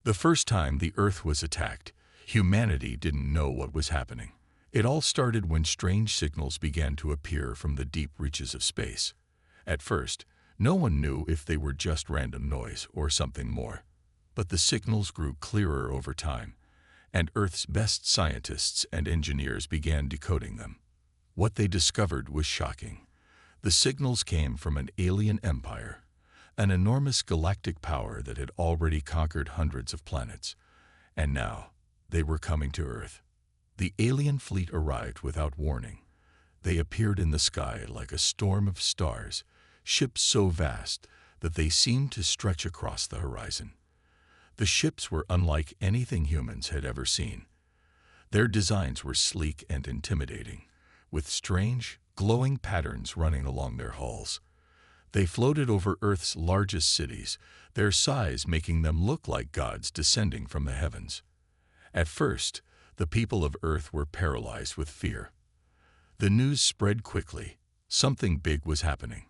The first time the Earth was attacked, humanity didn't know what was happening. It all started when strange signals began to appear from the deep reaches of space. At first, no one knew if they were just random noise or something more. But the signals grew clearer over time, and Earth's best scientists and engineers began decoding them. What they discovered was shocking. The signals came from an alien empire, an enormous galactic power that had already conquered hundreds of planets. And now, they were coming to Earth. The alien fleet arrived without warning. They appeared in the sky like a storm of stars, ships so vast that they seemed to stretch across the horizon. The ships were unlike anything humans had ever seen. Their designs were sleek and intimidating, with strange, glowing patterns running along their hulls. They floated over Earth's largest cities, their size making them look like gods descending from the heavens. At first, the people of Earth were paralyzed with fear. The news spread quickly. Something big was happening.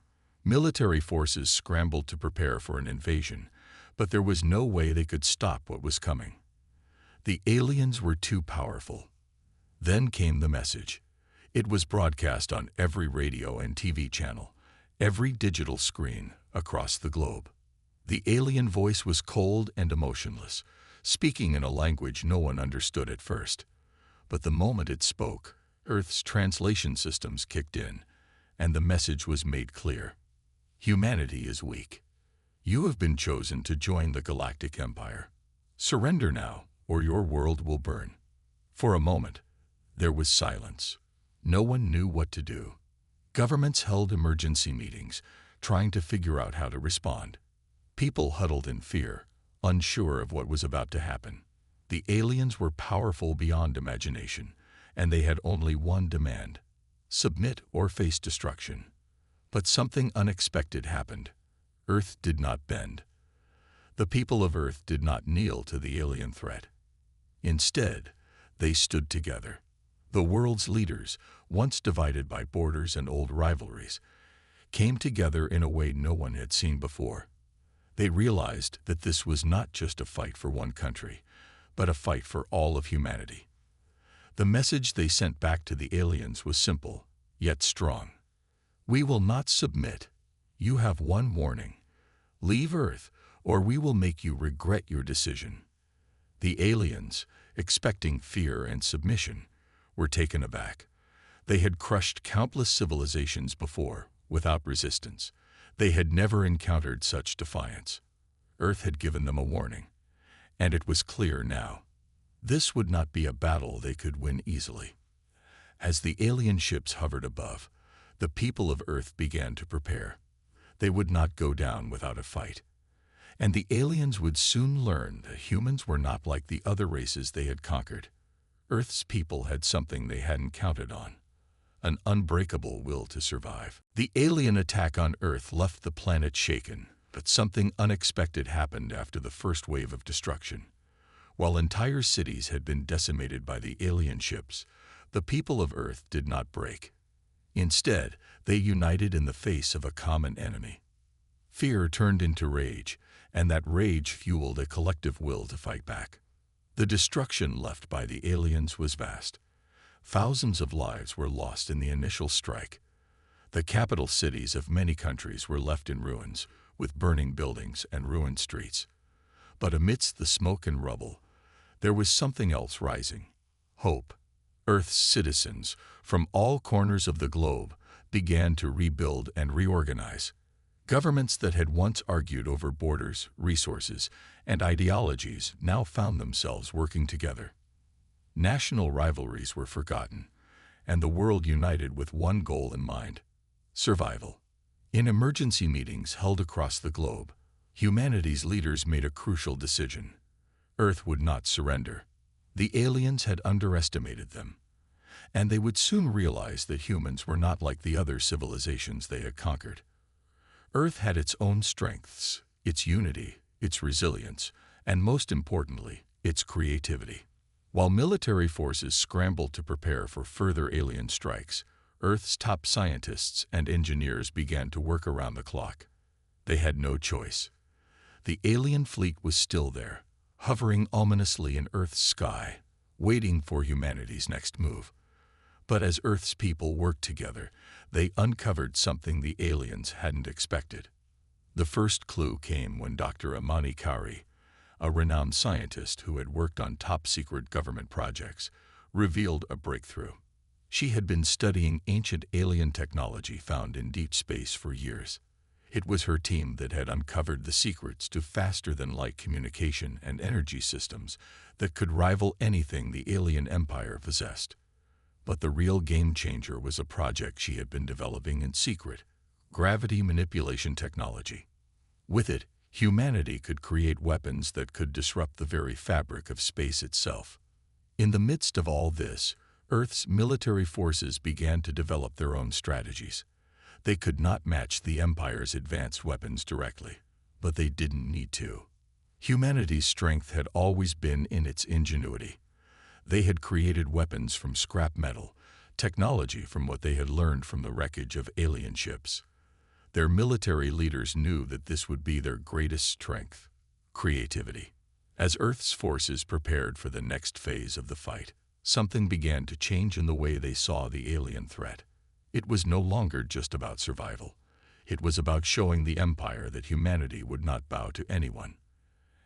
Military forces scrambled to prepare for an invasion, but there was no way they could stop what was coming. The aliens were too powerful. Then came the message. It was broadcast on every radio and TV channel, every digital screen across the globe. The alien voice was cold and emotionless, speaking in a language no one understood at first. But the moment it spoke, Earth's translation systems kicked in, and the message was made clear. Humanity is weak. You have been chosen to join the Galactic Empire. Surrender now, or your world will burn. For a moment, there was silence. No one knew what to do. Governments held emergency meetings, trying to figure out how to respond. People huddled in fear, unsure of what was about to happen. The aliens were powerful beyond imagination, and they had only one demand: submit or face destruction. But something unexpected happened. Earth did not bend. The people of Earth did not kneel to the alien threat. Instead, they stood together. The world's leaders, once divided by borders and old rivalries, came together in a way no one had seen before. They realized that this was not just a fight for one country, but a fight for all of humanity. The message they sent back to the aliens was simple, yet strong. We will not submit. You have one warning. Leave Earth, or we will make you regret your decision. The aliens, expecting fear and submission, were taken aback. They had crushed countless civilizations before, without resistance. They had never encountered such defiance. Earth had given them a warning, and it was clear now. This would not be a battle they could win easily. As the alien ships hovered above, the people of Earth began to prepare. They would not go down without a fight. And the aliens would soon learn that humans were not like the other races they had conquered. Earth's people had something they hadn't counted on: an unbreakable will to survive. The alien attack on Earth left the planet shaken, but something unexpected happened after the first wave of destruction. While entire cities had been decimated by the alien ships, the people of Earth did not break. Instead, they united in the face of a common enemy. Fear turned into rage, and that rage fueled a collective will to fight back. The destruction left by the aliens was vast. Thousands of lives were lost in the initial strike. The capital cities of many countries were left in ruins, with burning buildings and ruined streets. But amidst the smoke and rubble, there was something else rising: hope. Earth's citizens, from all corners of the globe, began to rebuild and reorganize. Governments that had once argued over borders, resources, and ideologies now found themselves working together. National rivalries were forgotten, and the world united with one goal in mind: survival. In emergency meetings held across the globe, humanity's leaders made a crucial decision. Earth would not surrender. The aliens had underestimated them, and they would soon realize that humans were not like the other civilizations they had conquered. Earth had its own strengths, its unity, its resilience, and most importantly, its creativity. While military forces scrambled to prepare for further alien strikes, Earth's top scientists and engineers began to work around the clock. They had no choice. The alien fleet was still there, hovering ominously in Earth's sky, waiting for humanity's next move. But as Earth's people worked together, they uncovered something the aliens hadn't expected. The first clue came when Dr. Amani Kauri, a renowned scientist who had worked on top-secret government projects, revealed a breakthrough. She had been studying ancient alien technology found in deep space for years. It was her team that had uncovered the secrets to faster-than-light communication and energy systems that could rival anything the alien empire possessed. But the real game-changer was a project she had been developing in secret: gravity manipulation technology. With it, humanity could create weapons that could disrupt the very fabric of space itself. In the midst of all this, Earth's military forces began to develop their own strategies. They could not match the Empire's advanced weapons directly, but they didn't need to. Humanity's strength had always been in its ingenuity. They had created weapons from scrap metal, technology from what they had learned from the wreckage of alien ships. Their military leaders knew that this would be their greatest strength: creativity. As Earth's forces prepared for the next phase of the fight, something began to change in the way they saw the alien threat. It was no longer just about survival. It was about showing the Empire that humanity would not bow to anyone.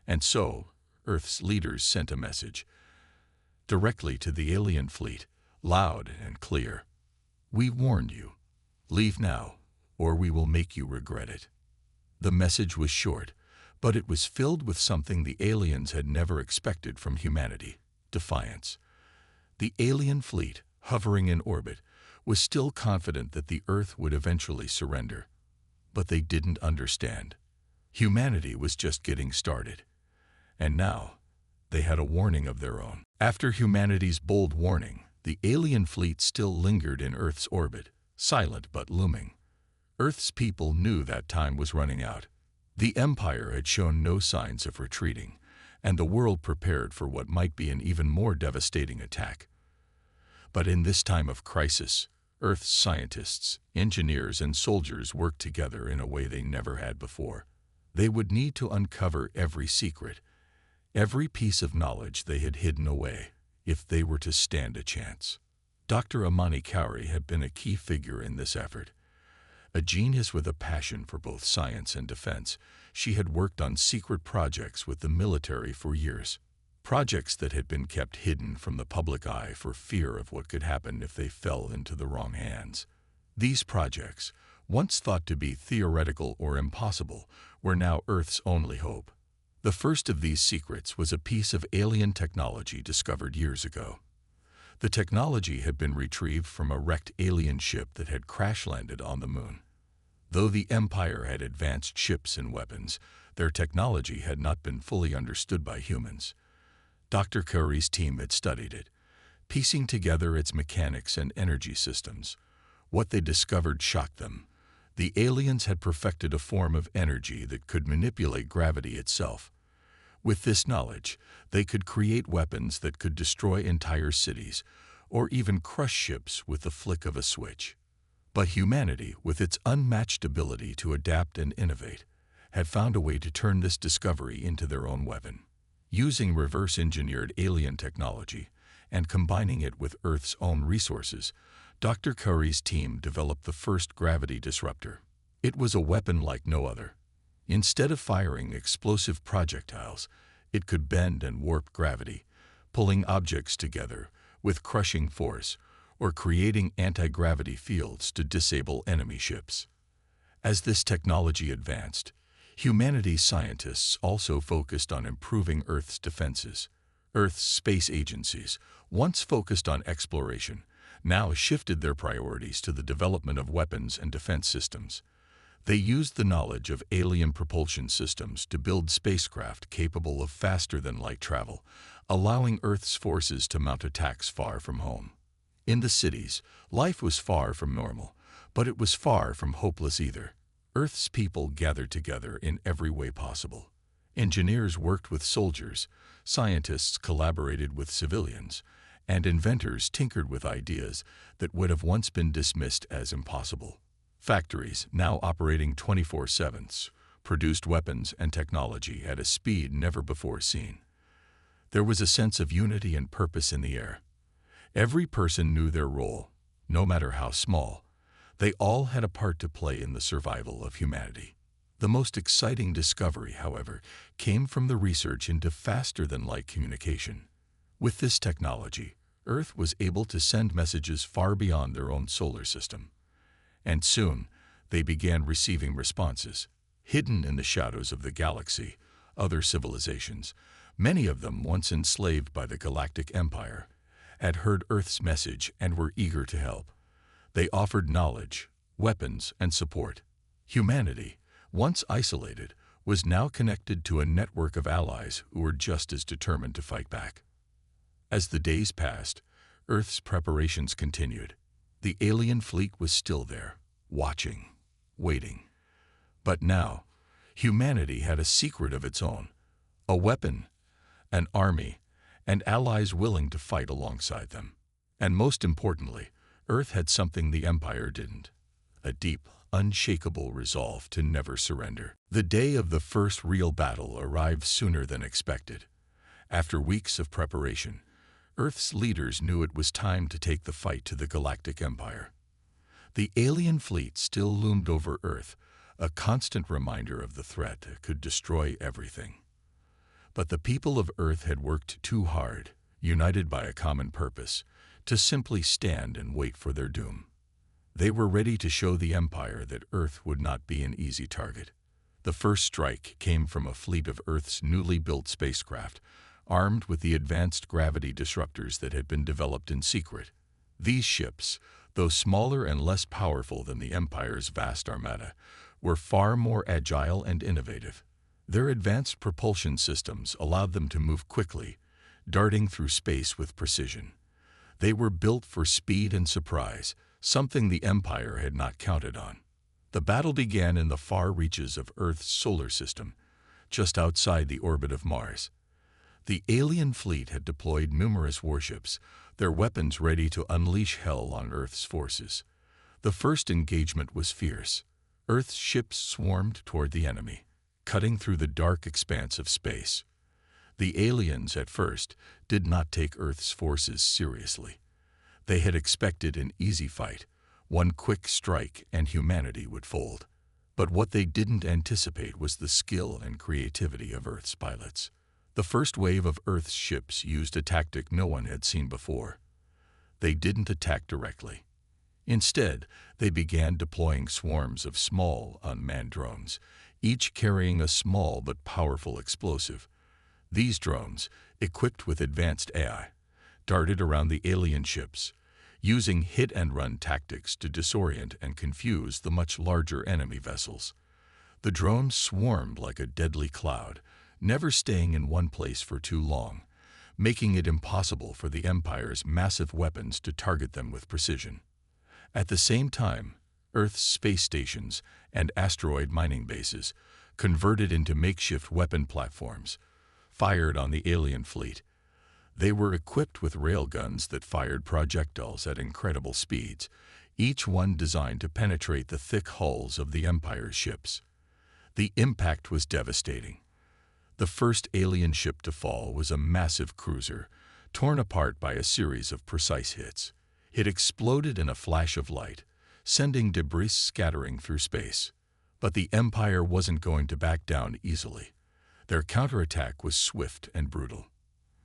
And so, Earth's leaders sent a message directly to the alien fleet, loud and clear: "We warned you. Leave now, or we will make you regret it." The message was short, but it was filled with something the aliens had never expected from humanity: defiance. The alien fleet, hovering in orbit, was still confident that the Earth would eventually surrender. But they didn't understand. Humanity was just getting started. And now, they had a warning of their own. After humanity's bold warning, the alien fleet still lingered in Earth's orbit, silent but looming. Earth's people knew that time was running out. The Empire had shown no signs of retreating, and the world prepared for what might be an even more devastating attack. But in this time of crisis, Earth's scientists, engineers, and soldiers worked together in a way they never had before. They would need to uncover every secret, every piece of knowledge they had hidden away, if they were to stand a chance. Dr. Amani Kauri had been a key figure in this effort. A genius with a passion for both science and defense, she had worked on secret projects with the military for years. Projects that had been kept hidden from the public eye for fear of what could happen if they fell into the wrong hands. These projects, once thought to be theoretical or impossible, were now Earth's only hope. The first of these secrets was a piece of alien technology discovered years ago. The technology had been retrieved from a wrecked alien ship that had crash-landed on the moon. Though the Empire had advanced ships and weapons, their technology had not been fully understood by humans. Dr. Kauri's team had studied it, piecing together its mechanics and energy systems. What they discovered shocked them. The aliens had perfected a form of energy that could manipulate gravity itself. With this knowledge, they could create weapons that could destroy entire cities, or even crush ships with the flick of a switch. But humanity, with its unmatched ability to adapt and innovate, had found a way to turn this discovery into their own weapon. Using reverse-engineered alien technology and combining it with Earth's own resources, Dr. Kauri's team developed the first gravity disruptor. It was a weapon like no other. Instead of firing explosive projectiles, it could bend and warp gravity, pulling objects together with crushing force or creating anti-gravity fields to disable enemy ships. As this technology advanced, humanity's scientists also focused on improving Earth's defenses. Earth's space agencies, once focused on exploration, now shifted their priorities to the development of weapons and defense systems. They used the knowledge of alien propulsion systems to build spacecraft capable of faster-than-light travel, allowing Earth's forces to mount attacks far from home. In the cities, life was far from normal, but it was far from hopeless either. Earth's people gathered together in every way possible. Engineers worked with soldiers, scientists collaborated with civilians, and inventors tinkered with ideas that would have once been dismissed as impossible. Factories, now operating 24/7, produced weapons and technology at a speed never before seen. There was a sense of unity and purpose in the air. Every person knew their role, no matter how small. They all had a part to play in the survival of humanity. The most exciting discovery, however, came from the research into faster-than-light communication. With this technology, Earth was able to send messages far beyond their own solar system. And soon, they began receiving responses. Hidden in the shadows of the galaxy, other civilizations, many of them once enslaved by the Galactic Empire, had heard Earth's message and were eager to help. They offered knowledge, weapons, and support. Humanity, once isolated, was now connected to a network of allies who were just as determined to fight back. As the days passed, Earth's preparations continued. The alien fleet was still there, watching, waiting. But now, humanity had a secret of its own, a weapon, an army, and allies willing to fight alongside them. And most importantly, Earth had something the Empire didn't, a deep, unshakable resolve to never surrender. The day of the first real battle arrived sooner than expected. After weeks of preparation, Earth's leaders knew it was time to take the fight to the Galactic Empire. The alien fleet still loomed over Earth, a constant reminder of the threat that could destroy everything. But the people of Earth had worked too hard, united by a common purpose, to simply stand and wait for their doom. They were ready to show the Empire that Earth would not be an easy target. The first strike came from a fleet of Earth's newly built spacecraft, armed with the advanced gravity disruptors that had been developed in secret. These ships, though smaller and less powerful than the Empire's vast armada, were far more agile and innovative. Their advanced propulsion systems allowed them to move quickly, darting through space with precision. They were built for speed and surprise, something the Empire had not counted on. The battle began in the far reaches of Earth's solar system, just outside the orbit of Mars. The alien fleet had deployed numerous warships, their weapons ready to unleash hell on Earth's forces. The first engagement was fierce. Earth's ships swarmed toward the enemy, cutting through the dark expanse of space. The aliens, at first, did not take Earth's forces seriously. They had expected an easy fight, one quick strike and humanity would fold. But what they didn't anticipate was the skill and creativity of Earth's pilots. The first wave of Earth's ships used a tactic no one had seen before. They didn't attack directly. Instead, they began deploying swarms of small, unmanned drones, each carrying a small but powerful explosive. These drones, equipped with advanced AI, darted around the alien ships, using hit-and-run tactics to disorient and confuse the much larger enemy vessels. The drones swarmed like a deadly cloud, never staying in one place for too long, making it impossible for the Empire's massive weapons to target them with precision. At the same time, Earth's space stations and asteroid mining bases converted into makeshift weapon platforms, fired on the alien fleet. They were equipped with railguns that fired projectiles at incredible speeds, each one designed to penetrate the thick hulls of the Empire's ships. The impact was devastating. The first alien ship to fall was a massive cruiser, torn apart by a series of precise hits. It exploded in a flash of light, sending debris scattering through space. But the Empire wasn't going to back down easily. Their counterattack was swift and brutal.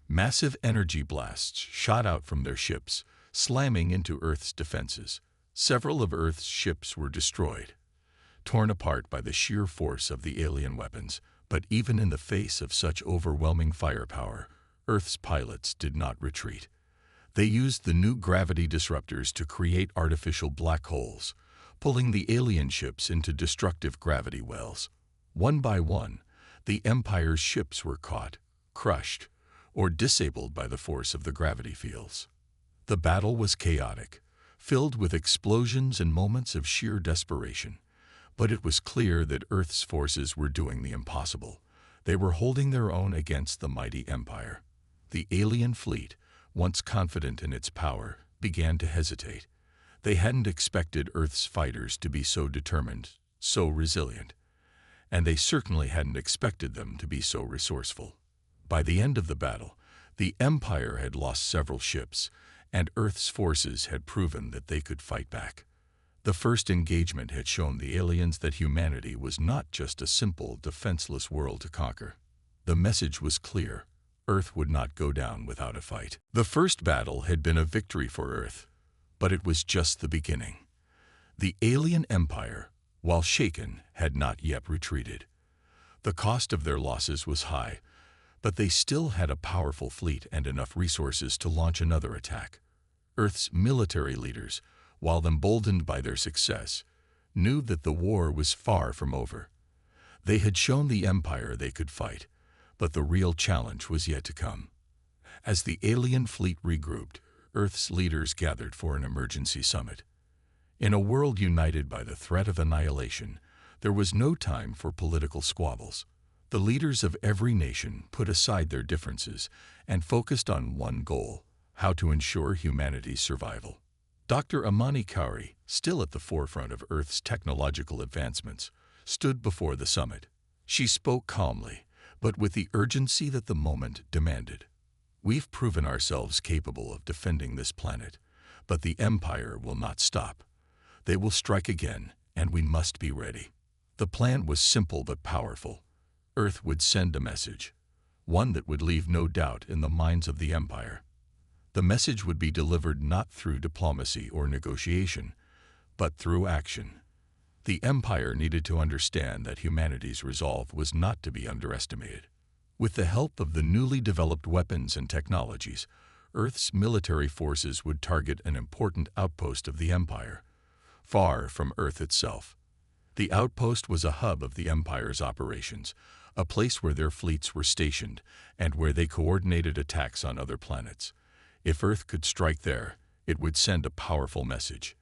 Massive energy blasts shot out from their ships, slamming into Earth's defenses. Several of Earth's ships were destroyed, torn apart by the sheer force of the alien weapons. But even in the face of such overwhelming firepower, Earth's pilots did not retreat. They used the new gravity disruptors to create artificial black holes, pulling the alien ships into destructive gravity wells. One by one, the Empire's ships were caught, crushed, or disabled by the force of the gravity fields. The battle was chaotic, filled with explosions and moments of sheer desperation. But it was clear that Earth's forces were doing the impossible. They were holding their own against the mighty Empire. The alien fleet, once confident in its power, began to hesitate. They hadn't expected Earth's fighters to be so determined, so resilient. And they certainly hadn't expected them to be so resourceful. By the end of the battle, The Empire had lost several ships, and Earth's forces had proven that they could fight back. The first engagement had shown the aliens that humanity was not just a simple, defenseless world to conquer. The message was clear: Earth would not go down without a fight. The first battle had been a victory for Earth, but it was just the beginning. The alien empire, while shaken, had not yet retreated. The cost of their losses was high, but they still had a powerful fleet and enough resources to launch another attack. Earth's military leaders, while emboldened by their success, knew that the war was far from over. They had shown the Empire they could fight, but the real challenge was yet to come. As the alien fleet regrouped, Earth's leaders gathered for an emergency summit. In a world united by the threat of annihilation, there was no time for political squabbles. The leaders of every nation put aside their differences and focused on one goal: how to ensure humanity's survival. Dr. Amani Kauri, still at the forefront of Earth's technological advancements, stood before the summit. She spoke calmly, but with the urgency that the moment demanded. "We've proven ourselves capable of defending this planet, but the Empire will not stop. They will strike again, and we must be ready." The plan was simple but powerful. Earth would send a message, one that would leave no doubt in the minds of the Empire. The message would be delivered not through diplomacy or negotiation, but through action. The Empire needed to understand that humanity's resolve was not to be underestimated. With the help of the newly developed weapons and technologies, Earth's military forces would target an important outpost of the Empire, far from Earth itself. The outpost was a hub of the Empire's operations, a place where their fleets were stationed and where they coordinated attacks on other planets. If Earth could strike there, it would send a powerful message.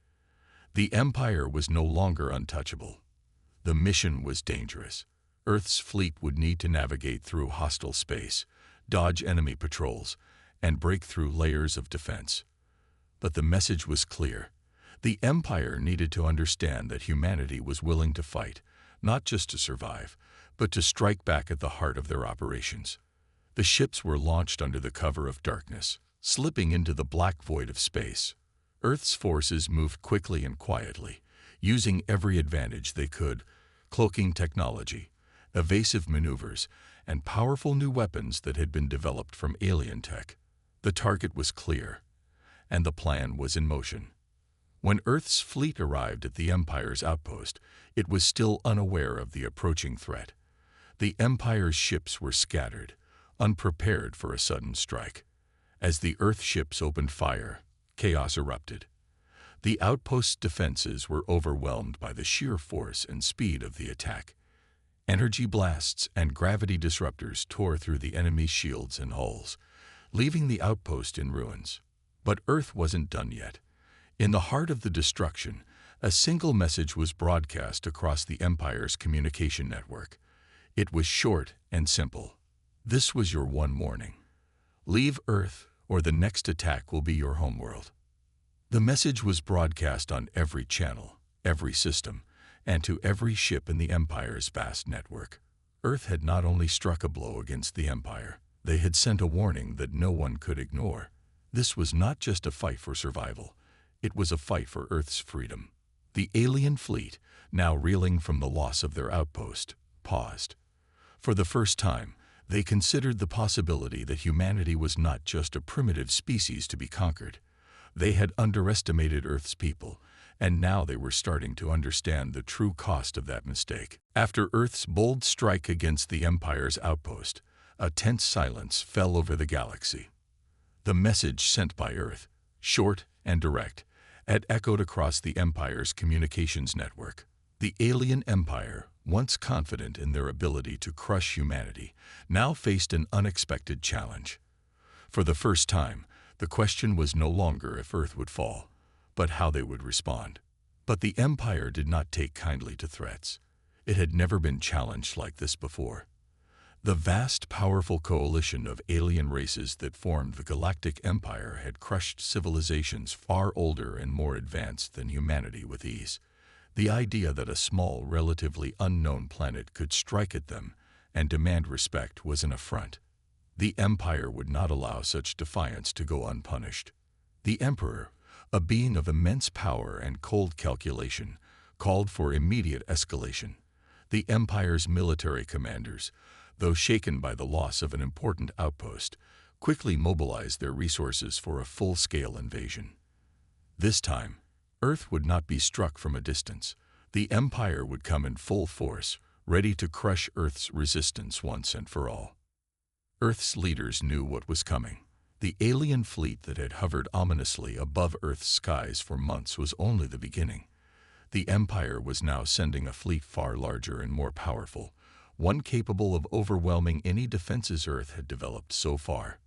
The Empire was no longer untouchable. The mission was dangerous. Earth's fleet would need to navigate through hostile space, dodge enemy patrols, and break through layers of defense. But the message was clear. The Empire needed to understand that humanity was willing to fight, not just to survive, but to strike back at the heart of their operations. The ships were launched under the cover of darkness, slipping into the black void of space. Earth's forces moved quickly and quietly, using every advantage they could: cloaking technology, evasive maneuvers, and powerful new weapons that had been developed from alien tech. The target was clear, and the plan was in motion. When Earth's fleet arrived at the Empire's outpost, it was still unaware of the approaching threat. The Empire's ships were scattered, unprepared for a sudden strike. As the Earth ships opened fire, chaos erupted. The outpost's defenses were overwhelmed by the sheer force and speed of the attack. Energy blasts and gravity disruptors tore through the enemy's shields and hulls, leaving the outpost in ruins. But Earth wasn't done yet. In the heart of the destruction, a single message was broadcast across the Empire's communication network. It was short and simple. This was your one warning: leave Earth, or the next attack will be your homeworld. The message was broadcast on every channel, every system, and to every ship in the Empire's vast network. Earth had not only struck a blow against the Empire, they had sent a warning that no one could ignore. This was not just a fight for survival. It was a fight for Earth's freedom. The alien fleet, now reeling from the loss of their outpost, paused. For the first time, they considered the possibility that humanity was not just a primitive species to be conquered. They had underestimated Earth's people, and now they were starting to understand the true cost of that mistake. After Earth's bold strike against the Empire's outpost, a tense silence fell over the galaxy. The message sent by Earth, short and direct, had echoed across the Empire's communications network. The alien Empire, once confident in their ability to crush humanity, now faced an unexpected challenge. For the first time, the question was no longer if Earth would fall, but how they would respond. But the Empire did not take kindly to threats. It had never been challenged like this before. The vast, powerful coalition of alien races that formed the Galactic Empire had crushed civilizations far older and more advanced than humanity with ease. The idea that a small, relatively unknown planet could strike at them and demand respect was an affront. The Empire would not allow such defiance to go unpunished. The Emperor, a being of immense power and cold calculation, called for immediate escalation. The Empire's military commanders, though shaken by the loss of an important outpost, quickly mobilized their resources for a full-scale invasion. This time, Earth would not be struck from a distance. The Empire would come in full force, ready to crush Earth's resistance once and for all. Earth's leaders knew what was coming. The alien fleet that had hovered ominously above Earth's skies for months was only the beginning. The Empire was now sending a fleet far larger and more powerful, one capable of overwhelming any defenses Earth had developed so far.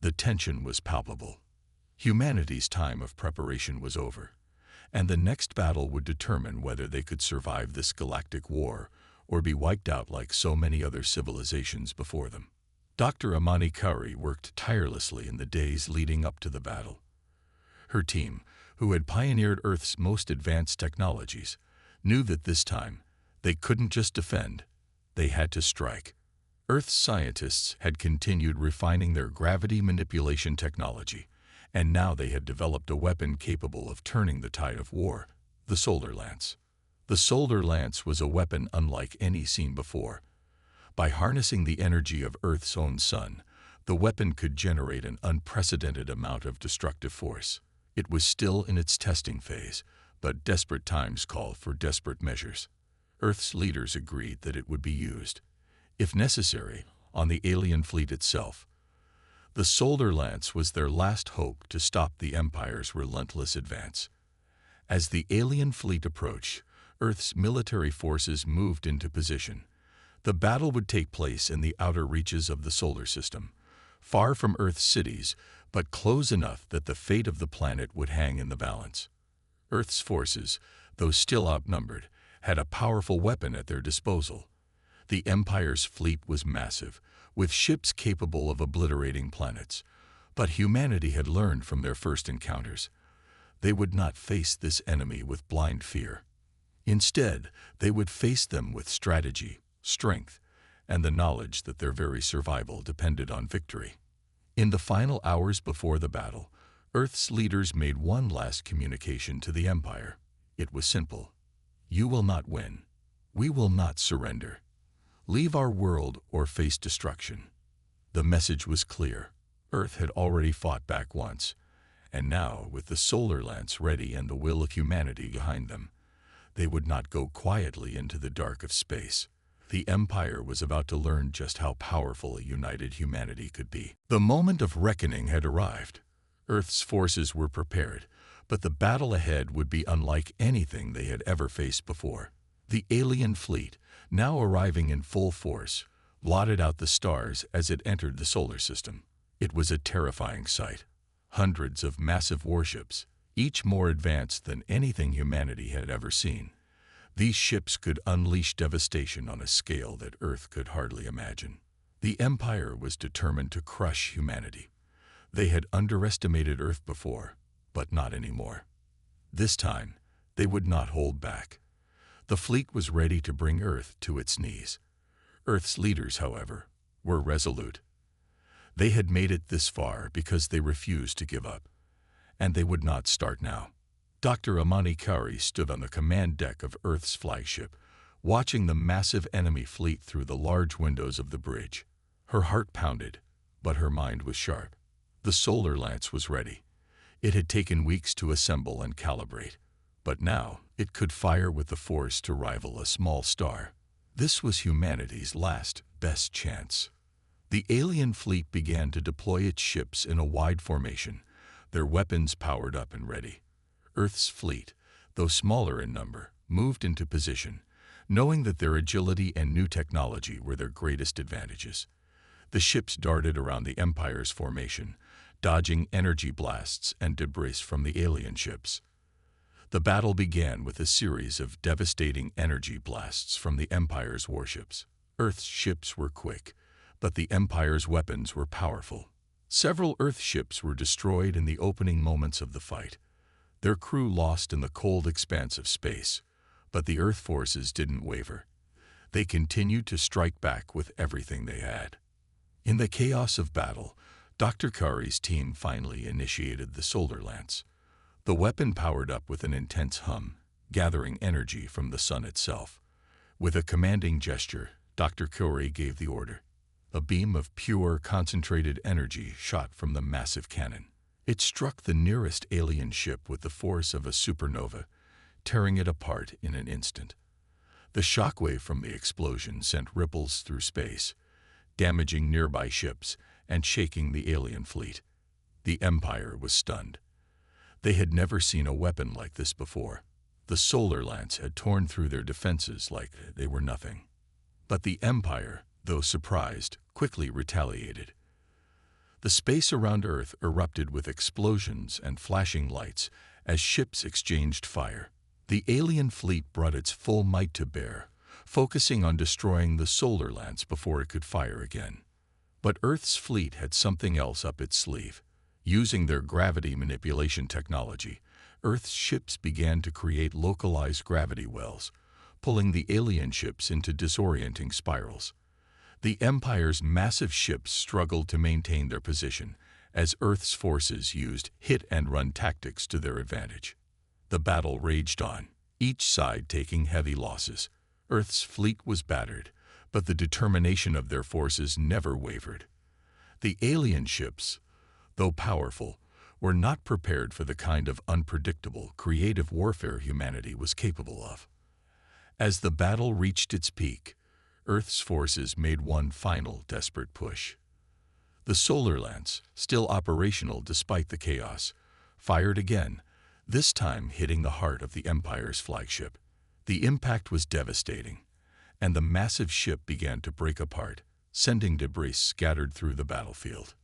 The tension was palpable. Humanity's time of preparation was over, and the next battle would determine whether they could survive this galactic war or be wiped out like so many other civilizations before them. Dr. Amani Kauri worked tirelessly in the days leading up to the battle. Her team, who had pioneered Earth's most advanced technologies, knew that this time they couldn't just defend, they had to strike. Earth's scientists had continued refining their gravity manipulation technology, and now they had developed a weapon capable of turning the tide of war, the solar lance. The solar lance was a weapon unlike any seen before. By harnessing the energy of Earth's own sun, the weapon could generate an unprecedented amount of destructive force. It was still in its testing phase, but desperate times called for desperate measures. Earth's leaders agreed that it would be used, if necessary, on the alien fleet itself. The solar lance was their last hope to stop the Empire's relentless advance. As the alien fleet approached, Earth's military forces moved into position. The battle would take place in the outer reaches of the solar system, far from Earth's cities, but close enough that the fate of the planet would hang in the balance. Earth's forces, though still outnumbered, had a powerful weapon at their disposal. The Empire's fleet was massive, with ships capable of obliterating planets. But humanity had learned from their first encounters. They would not face this enemy with blind fear. Instead, they would face them with strategy, strength, and the knowledge that their very survival depended on victory. In the final hours before the battle, Earth's leaders made one last communication to the Empire. It was simple. You will not win. We will not surrender. Leave our world or face destruction. The message was clear. Earth had already fought back once, and now, with the solar lance ready and the will of humanity behind them, they would not go quietly into the dark of space. The Empire was about to learn just how powerful a united humanity could be. The moment of reckoning had arrived. Earth's forces were prepared, but the battle ahead would be unlike anything they had ever faced before. The alien fleet, now arriving in full force, blotted out the stars as it entered the solar system. It was a terrifying sight. Hundreds of massive warships, each more advanced than anything humanity had ever seen. These ships could unleash devastation on a scale that Earth could hardly imagine. The Empire was determined to crush humanity. They had underestimated Earth before, but not anymore. This time, they would not hold back. The fleet was ready to bring Earth to its knees. Earth's leaders, however, were resolute. They had made it this far because they refused to give up, and they would not start now. Dr. Amani Kauri stood on the command deck of Earth's flagship, watching the massive enemy fleet through the large windows of the bridge. Her heart pounded, but her mind was sharp. The solar lance was ready. It had taken weeks to assemble and calibrate, but now it could fire with the force to rival a small star. This was humanity's last, best chance. The alien fleet began to deploy its ships in a wide formation, their weapons powered up and ready. Earth's fleet, though smaller in number, moved into position, knowing that their agility and new technology were their greatest advantages. The ships darted around the Empire's formation, dodging energy blasts and debris from the alien ships. The battle began with a series of devastating energy blasts from the Empire's warships. Earth's ships were quick, but the Empire's weapons were powerful. Several Earth ships were destroyed in the opening moments of the fight, their crew lost in the cold expanse of space, but the Earth forces didn't waver. They continued to strike back with everything they had. In the chaos of battle, Dr. Kari's team finally initiated the solar lance. The weapon powered up with an intense hum, gathering energy from the sun itself. With a commanding gesture, Dr. Kari gave the order. A beam of pure, concentrated energy shot from the massive cannon. It struck the nearest alien ship with the force of a supernova, tearing it apart in an instant. The shockwave from the explosion sent ripples through space, damaging nearby ships and shaking the alien fleet. The Empire was stunned. They had never seen a weapon like this before. The solar lance had torn through their defenses like they were nothing. But the Empire, though surprised, quickly retaliated. The space around Earth erupted with explosions and flashing lights as ships exchanged fire. The alien fleet brought its full might to bear, focusing on destroying the solar lance before it could fire again. But Earth's fleet had something else up its sleeve. Using their gravity manipulation technology, Earth's ships began to create localized gravity wells, pulling the alien ships into disorienting spirals. The Empire's massive ships struggled to maintain their position as Earth's forces used hit-and-run tactics to their advantage. The battle raged on, each side taking heavy losses. Earth's fleet was battered, but the determination of their forces never wavered. The alien ships, though powerful, were not prepared for the kind of unpredictable, creative warfare humanity was capable of. As the battle reached its peak, Earth's forces made one final desperate push. The solar lance, still operational despite the chaos, fired again, this time hitting the heart of the Empire's flagship. The impact was devastating, and the massive ship began to break apart, sending debris scattered through the battlefield.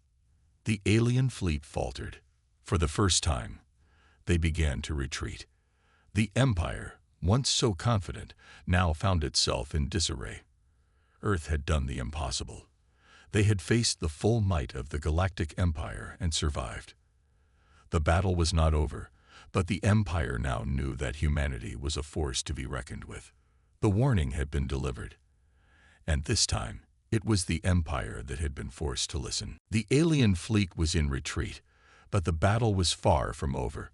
The alien fleet faltered. For the first time, they began to retreat. The Empire, once so confident, now found itself in disarray. Earth had done the impossible. They had faced the full might of the Galactic Empire and survived. The battle was not over, but the Empire now knew that humanity was a force to be reckoned with. The warning had been delivered, and this time, it was the Empire that had been forced to listen. The alien fleet was in retreat, but the battle was far from over.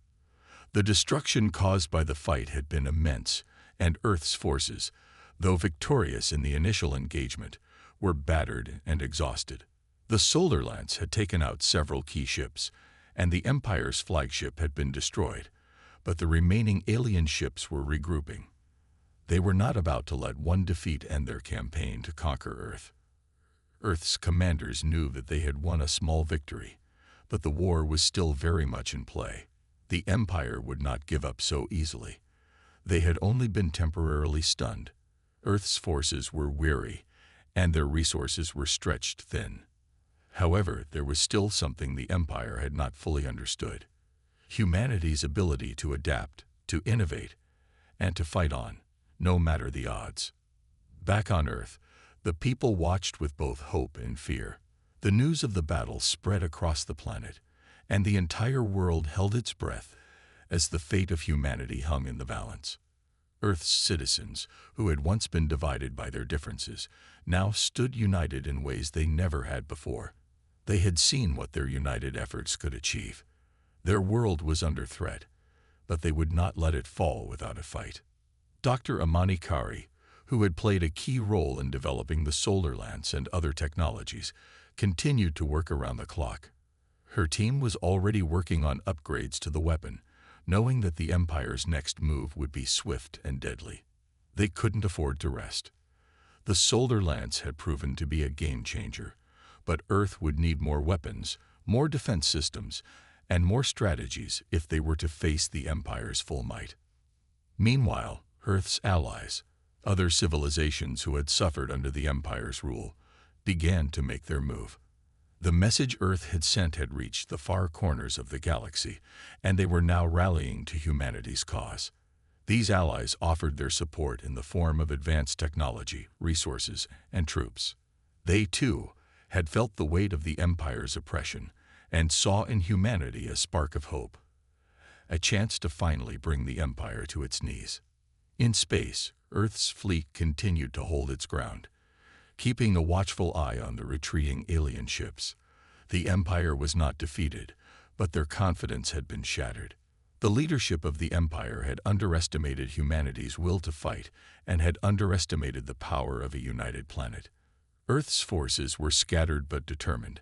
The destruction caused by the fight had been immense, and Earth's forces, though victorious in the initial engagement, were battered and exhausted. The solar lance had taken out several key ships, and the Empire's flagship had been destroyed, but the remaining alien ships were regrouping. They were not about to let one defeat end their campaign to conquer Earth. Earth's commanders knew that they had won a small victory, but the war was still very much in play. The Empire would not give up so easily. They had only been temporarily stunned. Earth's forces were weary, and their resources were stretched thin. However, there was still something the Empire had not fully understood: humanity's ability to adapt, to innovate, and to fight on, no matter the odds. Back on Earth, the people watched with both hope and fear. The news of the battle spread across the planet, and the entire world held its breath as the fate of humanity hung in the balance. Earth's citizens, who had once been divided by their differences, now stood united in ways they never had before. They had seen what their united efforts could achieve. Their world was under threat, but they would not let it fall without a fight. Dr. Amani Kari, who had played a key role in developing the solar lance and other technologies, continued to work around the clock. Her team was already working on upgrades to the weapon, knowing that the Empire's next move would be swift and deadly. They couldn't afford to rest. The solar lance had proven to be a game-changer, but Earth would need more weapons, more defense systems, and more strategies if they were to face the Empire's full might. Meanwhile, Earth's allies, other civilizations who had suffered under the Empire's rule, began to make their move. The message Earth had sent had reached the far corners of the galaxy, and they were now rallying to humanity's cause. These allies offered their support in the form of advanced technology, resources, and troops. They, too, had felt the weight of the Empire's oppression and saw in humanity a spark of hope, a chance to finally bring the Empire to its knees. In space, Earth's fleet continued to hold its ground. keeping a watchful eye on the retreating alien ships. The Empire was not defeated, but their confidence had been shattered. The leadership of the Empire had underestimated humanity's will to fight and had underestimated the power of a united planet. Earth's forces were scattered but determined,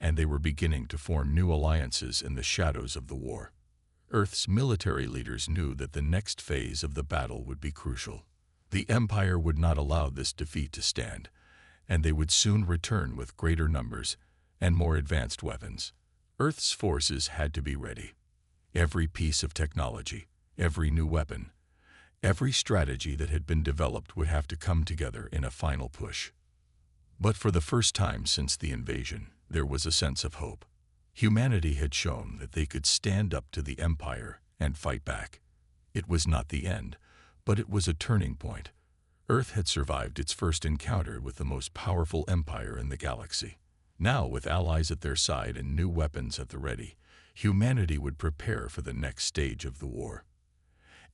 and they were beginning to form new alliances in the shadows of the war. Earth's military leaders knew that the next phase of the battle would be crucial. The Empire would not allow this defeat to stand, and they would soon return with greater numbers and more advanced weapons. Earth's forces had to be ready. Every piece of technology, every new weapon, every strategy that had been developed would have to come together in a final push. But for the first time since the invasion, there was a sense of hope. Humanity had shown that they could stand up to the Empire and fight back. It was not the end, but it was a turning point. Earth had survived its first encounter with the most powerful empire in the galaxy. Now, with allies at their side and new weapons at the ready, humanity would prepare for the next stage of the war.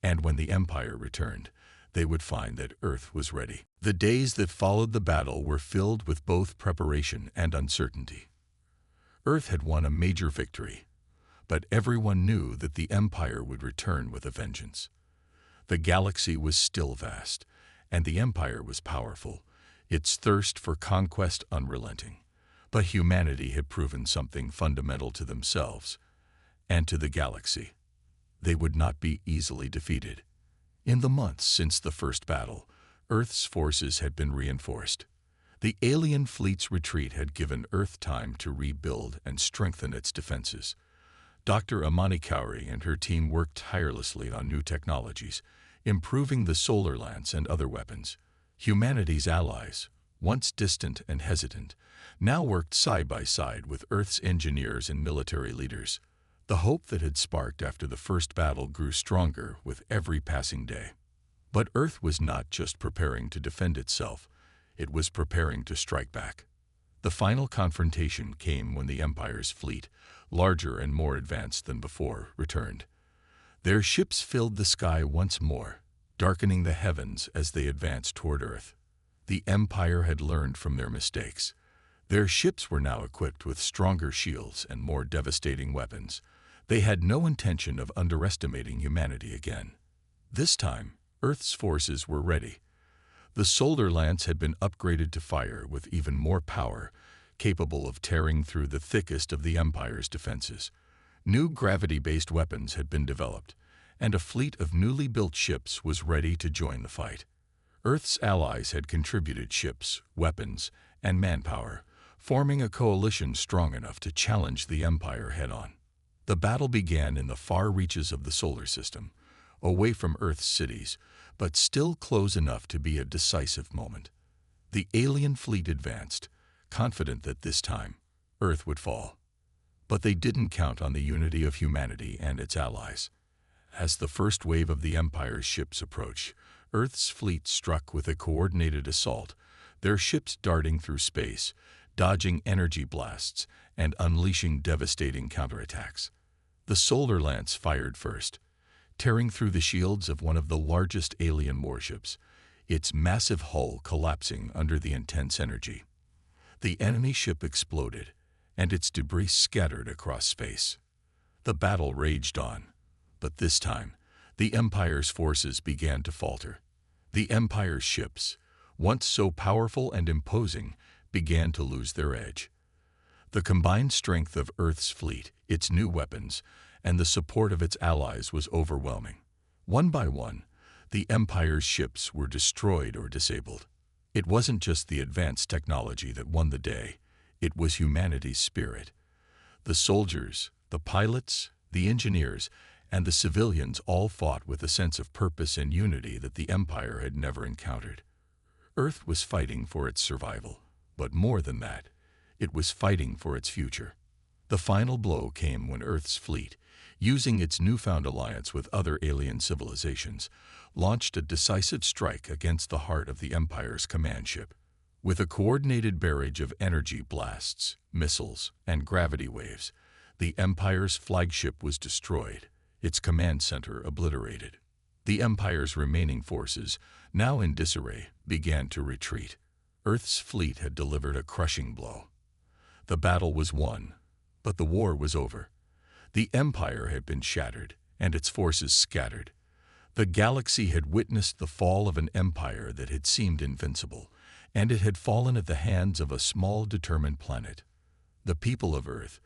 And when the Empire returned, they would find that Earth was ready. The days that followed the battle were filled with both preparation and uncertainty. Earth had won a major victory, but everyone knew that the Empire would return with a vengeance. The galaxy was still vast, and the Empire was powerful, its thirst for conquest unrelenting. But humanity had proven something fundamental to themselves and to the galaxy. They would not be easily defeated. In the months since the first battle, Earth's forces had been reinforced. The alien fleet's retreat had given Earth time to rebuild and strengthen its defenses. Dr. Amani Kauri and her team worked tirelessly on new technologies, improving the solar lance and other weapons. Humanity's allies, once distant and hesitant, now worked side by side with Earth's engineers and military leaders. The hope that had sparked after the first battle grew stronger with every passing day. But Earth was not just preparing to defend itself, it was preparing to strike back. The final confrontation came when the Empire's fleet, larger and more advanced than before, returned. Their ships filled the sky once more, darkening the heavens as they advanced toward Earth. The Empire had learned from their mistakes. Their ships were now equipped with stronger shields and more devastating weapons. They had no intention of underestimating humanity again. This time, Earth's forces were ready. The solar lance had been upgraded to fire with even more power, capable of tearing through the thickest of the Empire's defenses. New gravity-based weapons had been developed, and a fleet of newly built ships was ready to join the fight. Earth's allies had contributed ships, weapons, and manpower, forming a coalition strong enough to challenge the Empire head-on. The battle began in the far reaches of the solar system, away from Earth's cities, but still close enough to be a decisive moment. The alien fleet advanced, confident that this time, Earth would fall. But they didn't count on the unity of humanity and its allies. As the first wave of the Empire's ships approached, Earth's fleet struck with a coordinated assault, their ships darting through space, dodging energy blasts, and unleashing devastating counterattacks. The solar lance fired first, tearing through the shields of one of the largest alien warships, its massive hull collapsing under the intense energy. The enemy ship exploded, and its debris scattered across space. The battle raged on, but this time, the Empire's forces began to falter. The Empire's ships, once so powerful and imposing, began to lose their edge. The combined strength of Earth's fleet, its new weapons, and the support of its allies was overwhelming. One by one, the Empire's ships were destroyed or disabled. It wasn't just the advanced technology that won the day, it was humanity's spirit. The soldiers, the pilots, the engineers, and the civilians all fought with a sense of purpose and unity that the Empire had never encountered. Earth was fighting for its survival, but more than that, it was fighting for its future. The final blow came when Earth's fleet, using its newfound alliance with other alien civilizations, launched a decisive strike against the heart of the Empire's command ship. With a coordinated barrage of energy blasts, missiles, and gravity waves, the Empire's flagship was destroyed, its command center obliterated. The Empire's remaining forces, now in disarray, began to retreat. Earth's fleet had delivered a crushing blow. The battle was won, but the war was over. The Empire had been shattered, and its forces scattered. The galaxy had witnessed the fall of an empire that had seemed invincible, and it had fallen at the hands of a small, determined planet. The people of Earth,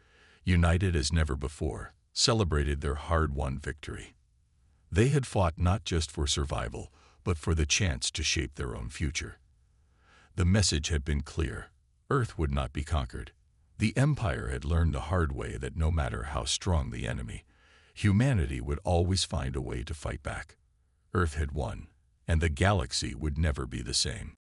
united as never before, celebrated their hard-won victory. They had fought not just for survival, but for the chance to shape their own future. The message had been clear. Earth would not be conquered. The Empire had learned the hard way that no matter how strong the enemy, humanity would always find a way to fight back. Earth had won, and the galaxy would never be the same.